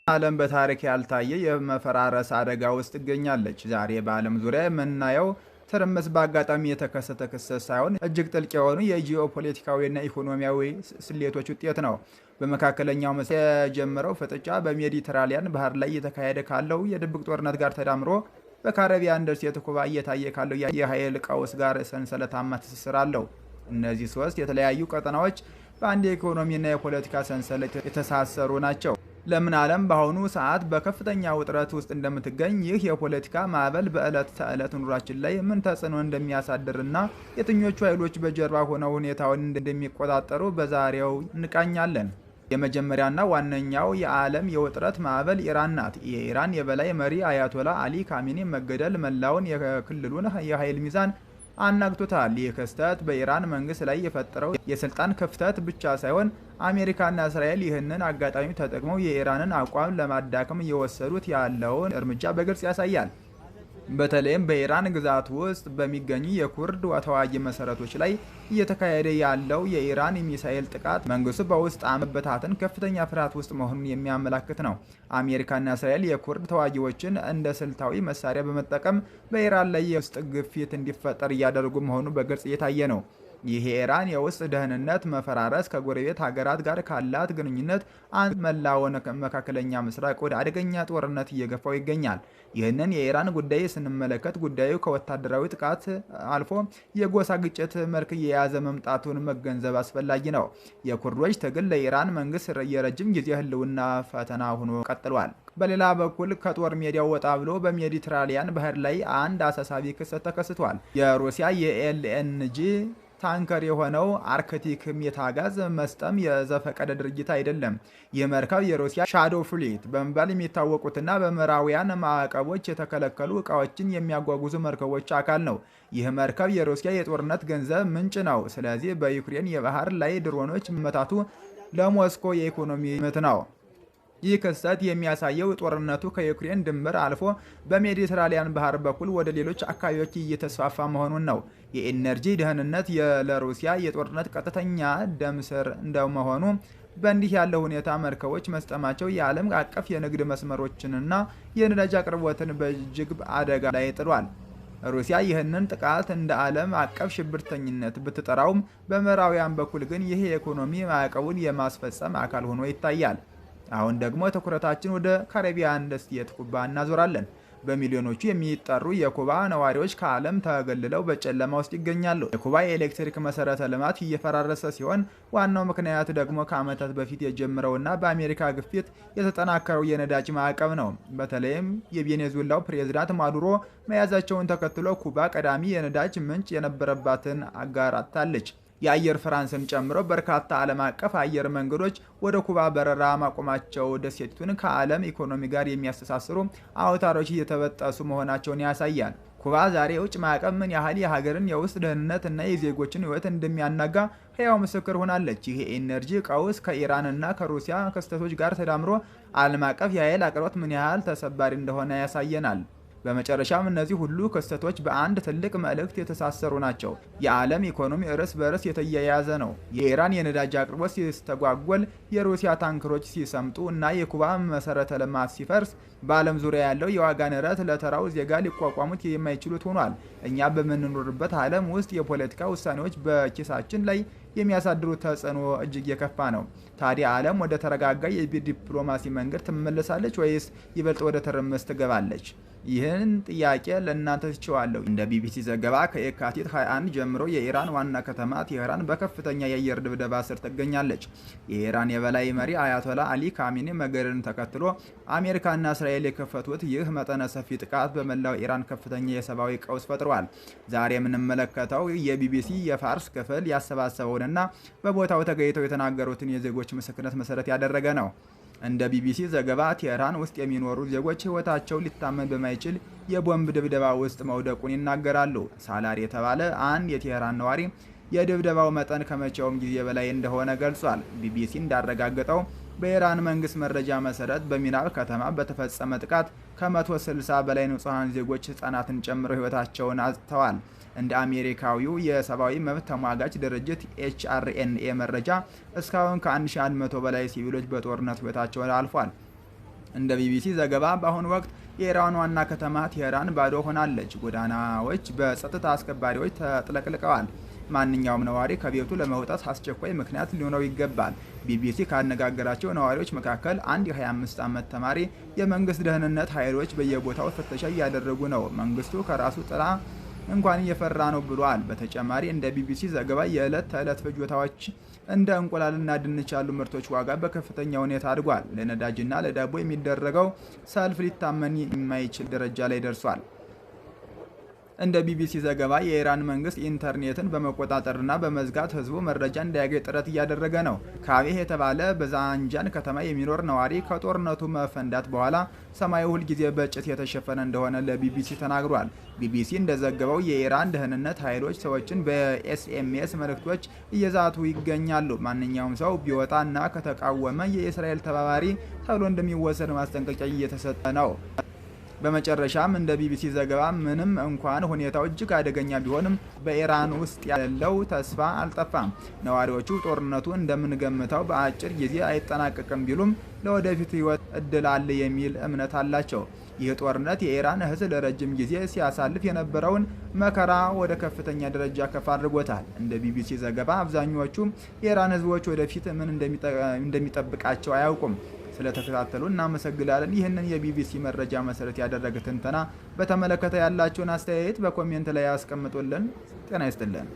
ዓለም በታሪክ ያልታየ የመፈራረስ አደጋ ውስጥ ትገኛለች። ዛሬ በዓለም ዙሪያ የምናየው ትርምስ በአጋጣሚ የተከሰተ ክስተት ሳይሆን እጅግ ጥልቅ የሆኑ የጂኦፖለቲካዊና ኢኮኖሚያዊ ስሌቶች ውጤት ነው። በመካከለኛው ምስራቅ የጀመረው ፍጥጫ በሜዲትራሊያን ባህር ላይ እየተካሄደ ካለው የድብቅ ጦርነት ጋር ተዳምሮ በካሪቢያን ደሴት ኩባ እየታየ ካለው የኃይል ቀውስ ጋር ሰንሰለታማ ትስስር አለው። እነዚህ ሶስት የተለያዩ ቀጠናዎች በአንድ የኢኮኖሚና የፖለቲካ ሰንሰለት የተሳሰሩ ናቸው። ለምን ዓለም በአሁኑ ሰዓት በከፍተኛ ውጥረት ውስጥ እንደምትገኝ፣ ይህ የፖለቲካ ማዕበል በዕለት ተዕለት ኑሯችን ላይ ምን ተጽዕኖ እንደሚያሳድርና የትኞቹ ኃይሎች በጀርባ ሆነው ሁኔታውን እንደሚቆጣጠሩ በዛሬው እንቃኛለን። የመጀመሪያና ዋነኛው የዓለም የውጥረት ማዕበል ኢራን ናት። የኢራን የበላይ መሪ አያቶላ አሊ ካሚኒ መገደል መላውን የክልሉን የኃይል ሚዛን አናግቶታል። ይህ ክስተት በኢራን መንግስት ላይ የፈጠረው የስልጣን ክፍተት ብቻ ሳይሆን አሜሪካና እስራኤል ይህንን አጋጣሚ ተጠቅመው የኢራንን አቋም ለማዳከም እየወሰዱት ያለውን እርምጃ በግልጽ ያሳያል። በተለይም በኢራን ግዛት ውስጥ በሚገኙ የኩርድ ተዋጊ መሰረቶች ላይ እየተካሄደ ያለው የኢራን የሚሳኤል ጥቃት መንግስቱ በውስጥ መበታተን ከፍተኛ ፍርሃት ውስጥ መሆኑን የሚያመላክት ነው። አሜሪካና እስራኤል የኩርድ ተዋጊዎችን እንደ ስልታዊ መሳሪያ በመጠቀም በኢራን ላይ የውስጥ ግፊት እንዲፈጠር እያደረጉ መሆኑ በግልጽ እየታየ ነው። ይህ የኢራን የውስጥ ደህንነት መፈራረስ ከጎረቤት ሀገራት ጋር ካላት ግንኙነት አንድ መላውን መካከለኛ ምስራቅ ወደ አደገኛ ጦርነት እየገፋው ይገኛል። ይህንን የኢራን ጉዳይ ስንመለከት ጉዳዩ ከወታደራዊ ጥቃት አልፎ የጎሳ ግጭት መልክ የያዘ መምጣቱን መገንዘብ አስፈላጊ ነው። የኩርዶች ትግል ለኢራን መንግስት የረጅም ጊዜ ህልውና ፈተና ሆኖ ቀጥሏል። በሌላ በኩል ከጦር ሜዳው ወጣ ብሎ በሜዲትራሊያን ባህር ላይ አንድ አሳሳቢ ክስተት ተከስቷል። የሩሲያ የኤልኤንጂ ታንከር የሆነው አርክቲክ ሜታጋዝ መስጠም የዘፈቀደ ድርጊት አይደለም። ይህ መርከብ የሩሲያ ሻዶ ፍሊት በመባል የሚታወቁትና በምዕራባውያን ማዕቀቦች የተከለከሉ እቃዎችን የሚያጓጉዙ መርከቦች አካል ነው። ይህ መርከብ የሩሲያ የጦርነት ገንዘብ ምንጭ ነው። ስለዚህ በዩክሬን የባህር ላይ ድሮኖች መመታቱ ለሞስኮ የኢኮኖሚ ምት ነው። ይህ ክስተት የሚያሳየው ጦርነቱ ከዩክሬን ድንበር አልፎ በሜዲትራሊያን ባህር በኩል ወደ ሌሎች አካባቢዎች እየተስፋፋ መሆኑን ነው። የኢነርጂ ደህንነት ለሩሲያ የጦርነት ቀጥተኛ ደም ስር እንደመሆኑ በእንዲህ ያለው ሁኔታ መርከቦች መስጠማቸው የዓለም አቀፍ የንግድ መስመሮችንና የነዳጅ አቅርቦትን በእጅግ አደጋ ላይ ጥሏል። ሩሲያ ይህንን ጥቃት እንደ ዓለም አቀፍ ሽብርተኝነት ብትጠራውም በምዕራባውያን በኩል ግን ይህ የኢኮኖሚ ማዕቀቡን የማስፈጸም አካል ሆኖ ይታያል። አሁን ደግሞ ትኩረታችን ወደ ካሪቢያን ደሴት ኩባ እናዞራለን። በሚሊዮኖቹ የሚጠሩ የኩባ ነዋሪዎች ከዓለም ተገልለው በጨለማ ውስጥ ይገኛሉ። የኩባ የኤሌክትሪክ መሰረተ ልማት እየፈራረሰ ሲሆን ዋናው ምክንያት ደግሞ ከዓመታት በፊት የጀመረውና በአሜሪካ ግፊት የተጠናከረው የነዳጅ ማዕቀብ ነው። በተለይም የቬኔዙዌላው ፕሬዝዳንት ማዱሮ መያዛቸውን ተከትሎ ኩባ ቀዳሚ የነዳጅ ምንጭ የነበረባትን አጋራታለች። የአየር ፍራንስን ጨምሮ በርካታ ዓለም አቀፍ አየር መንገዶች ወደ ኩባ በረራ ማቆማቸው ደሴቲቱን ከዓለም ኢኮኖሚ ጋር የሚያስተሳስሩ አውታሮች እየተበጠሱ መሆናቸውን ያሳያል። ኩባ ዛሬ የውጭ ማዕቀብ ምን ያህል የሀገርን የውስጥ ደህንነት እና የዜጎችን ሕይወት እንደሚያናጋ ሕያው ምስክር ሆናለች። ይህ የኢነርጂ ቀውስ ከኢራን እና ከሩሲያ ክስተቶች ጋር ተዳምሮ ዓለም አቀፍ የኃይል አቅርቦት ምን ያህል ተሰባሪ እንደሆነ ያሳየናል። በመጨረሻም እነዚህ ሁሉ ክስተቶች በአንድ ትልቅ መልእክት የተሳሰሩ ናቸው። የዓለም ኢኮኖሚ እርስ በርስ የተያያዘ ነው። የኢራን የነዳጅ አቅርቦት ሲስተጓጎል፣ የሩሲያ ታንከሮች ሲሰምጡ እና የኩባ መሰረተ ልማት ሲፈርስ በዓለም ዙሪያ ያለው የዋጋ ንረት ለተራው ዜጋ ሊቋቋሙት የማይችሉት ሆኗል። እኛ በምንኖርበት ዓለም ውስጥ የፖለቲካ ውሳኔዎች በኪሳችን ላይ የሚያሳድሩት ተጽዕኖ እጅግ የከፋ ነው። ታዲያ ዓለም ወደ ተረጋጋ የዲፕሎማሲ መንገድ ትመለሳለች ወይስ ይበልጥ ወደ ትርምስ ትገባለች? ይህን ጥያቄ ለእናንተ ትችዋለሁ። እንደ ቢቢሲ ዘገባ ከየካቲት 21 ጀምሮ የኢራን ዋና ከተማ ቴህራን በከፍተኛ የአየር ድብደባ ስር ትገኛለች። የኢራን የበላይ መሪ አያቶላ አሊ ካሚኒ መገደልን ተከትሎ አሜሪካና እስራኤል የከፈቱት ይህ መጠነ ሰፊ ጥቃት በመላው ኢራን ከፍተኛ የሰብአዊ ቀውስ ፈጥሯል። ዛሬ የምንመለከተው የቢቢሲ የፋርስ ክፍል ያሰባሰበውንና በቦታው ተገኝተው የተናገሩትን የዜጎች ምስክርነት መሰረት ያደረገ ነው። እንደ ቢቢሲ ዘገባ ቴህራን ውስጥ የሚኖሩ ዜጎች ሕይወታቸው ሊታመን በማይችል የቦምብ ድብደባ ውስጥ መውደቁን ይናገራሉ። ሳላር የተባለ አንድ የቴህራን ነዋሪ የድብደባው መጠን ከመቼውም ጊዜ በላይ እንደሆነ ገልጿል። ቢቢሲ እንዳረጋገጠው በኢራን መንግስት መረጃ መሰረት በሚናብ ከተማ በተፈጸመ ጥቃት ከ160 በላይ ንጹሐን ዜጎች ህጻናትን ጨምሮ ሕይወታቸውን አጥተዋል። እንደ አሜሪካዊው የሰብአዊ መብት ተሟጋች ድርጅት ኤችአርኤንኤ መረጃ እስካሁን ከ1100 በላይ ሲቪሎች በጦርነት ሕይወታቸውን አልፏል። እንደ ቢቢሲ ዘገባ በአሁኑ ወቅት የኢራን ዋና ከተማ ቴህራን ባዶ ሆናለች። ጎዳናዎች በጸጥታ አስከባሪዎች ተጥለቅልቀዋል። ማንኛውም ነዋሪ ከቤቱ ለመውጣት አስቸኳይ ምክንያት ሊኖረው ይገባል። ቢቢሲ ካነጋገራቸው ነዋሪዎች መካከል አንድ የ25 ዓመት ተማሪ የመንግስት ደህንነት ኃይሎች በየቦታው ፍተሻ እያደረጉ ነው፣ መንግስቱ ከራሱ ጥላ እንኳን እየፈራ ነው ብሏል። በተጨማሪ እንደ ቢቢሲ ዘገባ የዕለት ተዕለት ፍጆታዎች እንደ እንቁላልና ድንች ያሉ ምርቶች ዋጋ በከፍተኛ ሁኔታ አድጓል። ለነዳጅና ለዳቦ የሚደረገው ሰልፍ ሊታመን የማይችል ደረጃ ላይ ደርሷል። እንደ ቢቢሲ ዘገባ የኢራን መንግስት ኢንተርኔትን በመቆጣጠርና በመዝጋት ህዝቡ መረጃ እንዳያገኝ ጥረት እያደረገ ነው። ካቤህ የተባለ በዛንጃን ከተማ የሚኖር ነዋሪ ከጦርነቱ መፈንዳት በኋላ ሰማዩ ሁልጊዜ በጭስ የተሸፈነ እንደሆነ ለቢቢሲ ተናግሯል። ቢቢሲ እንደዘገበው የኢራን ደህንነት ኃይሎች ሰዎችን በኤስኤምኤስ መልእክቶች እየዛቱ ይገኛሉ። ማንኛውም ሰው ቢወጣና ከተቃወመ የእስራኤል ተባባሪ ተብሎ እንደሚወሰድ ማስጠንቀቂያ እየተሰጠ ነው። በመጨረሻም እንደ ቢቢሲ ዘገባ ምንም እንኳን ሁኔታው እጅግ አደገኛ ቢሆንም በኢራን ውስጥ ያለው ተስፋ አልጠፋም። ነዋሪዎቹ ጦርነቱ እንደምንገምተው በአጭር ጊዜ አይጠናቀቅም ቢሉም ለወደፊት ህይወት እድል አለ የሚል እምነት አላቸው። ይህ ጦርነት የኢራን ህዝብ ለረጅም ጊዜ ሲያሳልፍ የነበረውን መከራ ወደ ከፍተኛ ደረጃ ከፍ አድርጎታል። እንደ ቢቢሲ ዘገባ አብዛኞቹ የኢራን ህዝቦች ወደፊት ምን እንደሚጠብቃቸው አያውቁም። ስለተከታተሉ እናመሰግናለን። ይህንን የቢቢሲ መረጃ መሰረት ያደረገ ትንተና በተመለከተ ያላችሁን አስተያየት በኮሜንት ላይ ያስቀምጡልን። ጤና ይስጥልን።